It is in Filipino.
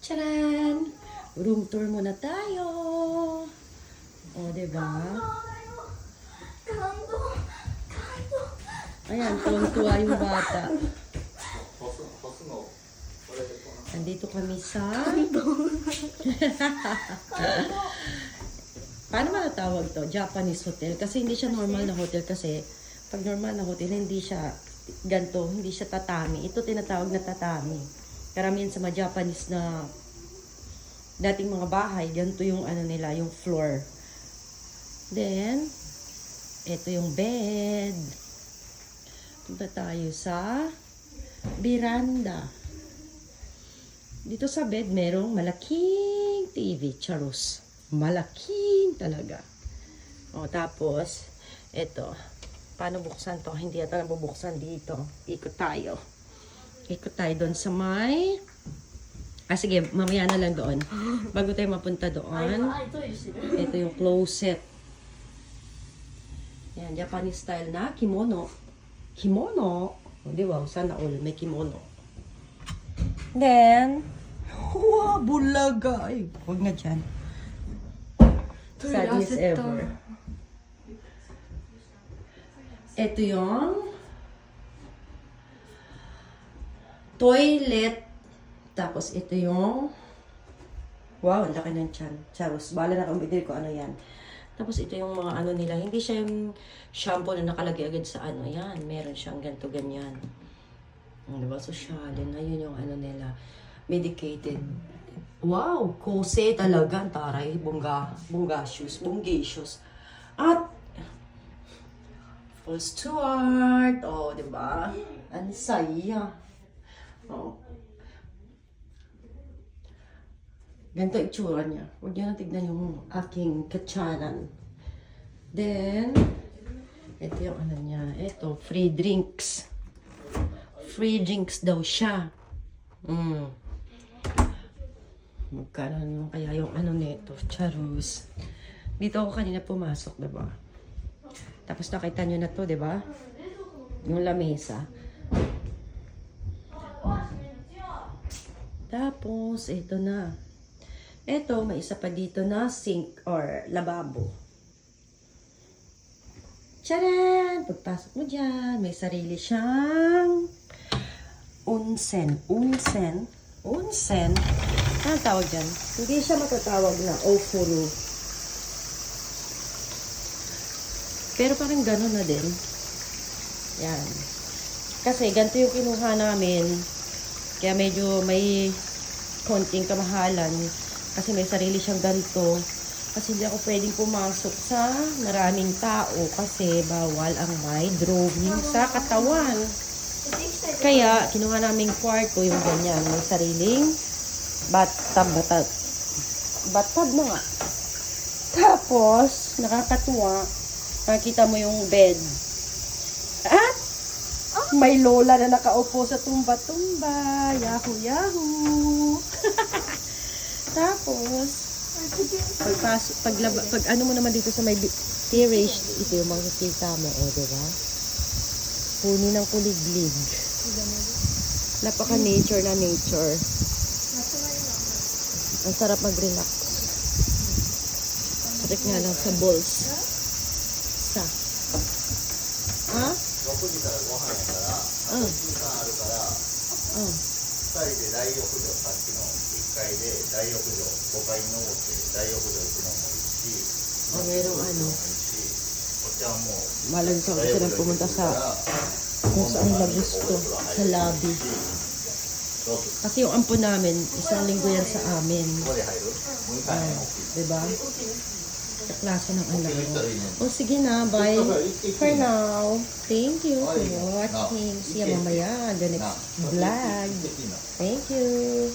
Charan! Room tour muna tayo. O, diba? Ayan, tuwang-tuwa yung bata. Nandito kami sa... Paano matatawag to? Japanese hotel. Kasi hindi siya normal na hotel kasi pag normal na hotel, hindi siya ganito, hindi siya tatami. Ito tinatawag na tatami. Karamihan sa mga Japanese na dating mga bahay, ganito yung ano nila, yung floor. Then, ito yung bed. Punta tayo sa veranda. Dito sa bed, merong malaking TV. Charus. Malaking talaga. O, tapos, ito. Paano buksan to? Hindi ito nabubuksan dito. Ikot tayo. Ikot tayo doon sa may... sige, mamaya na lang doon. Bago tayo mapunta doon. Ito yung closet. Yan, Japanese style na kimono. Kimono. O, di ba? Sana all may kimono. Then, wow, bulaga. Ay, huwag na dyan. Sadness ever. Ito yung toilet. Tapos ito yung wow, ang laki ng tiyan. Charus. Bala na kung bigil ko ano yan. Tapos ito yung mga ano nila. Hindi siya yung shampoo na nakalagay agad sa ano. Yan. Meron siyang ganito, ganyan. Diba? Sosyalin. Ayun yung ano nila. Medicated. Wow! Kose talaga. Taray. Bungacious. Bungacious. At full Stuart. Oh, diba? Ang saya. Oh. Ganito itsura niya. Huwag niyo na tignan yung aking katsanan. Then, ito yung ano niya. Ito, free drinks. Free drinks daw siya. Magkano naman kaya yung ano nito? Charus. Dito ako kanina pumasok, diba? Tapos nakita nyo na to, diba? Yung lamesa. Tapos, ito na. Ito, may isa pa dito na sink or lababo. Tcharan! Pagpasok mo dyan, may sarili siyang onsen. Onsen? Onsen? Anong tawag dyan? Hindi siya matatawag na ofuru. Pero parang gano'n na din. Yan. Kasi ganito yung kinuha namin. Kaya medyo may konting kamahalan. Kasi may sarili siyang ganito. Kasi hindi ako pwedeng pumasok sa maraming tao. Kasi bawal ang may drawing sa katawan. Kaya kinuha naming kwarto yung ganyan. May sariling bathtub. Bathtub na nga. Tapos, nakakatuwa. Nakikita mo yung bed. At may lola na nakaupo sa tumba-tumba. Yahoo, yahoo. Tapos, pag ano mo naman dito sa may terrace, ito yung makikita mo, diba? Puno ng kuliglig. Napaka-nature na nature. Ang sarap mag-relax. Check nga lang sa balls. Ha? Merong ano. Malansa ko siya pumunta sa kung saan na gusto. Sa lobby. Kasi yung ampon namin, isang linggo yan sa amin. Diba? Sa klase ng alam mo. O sige na, bye. For now, thank you for watching. See you mamaya. The next vlog. Thank you.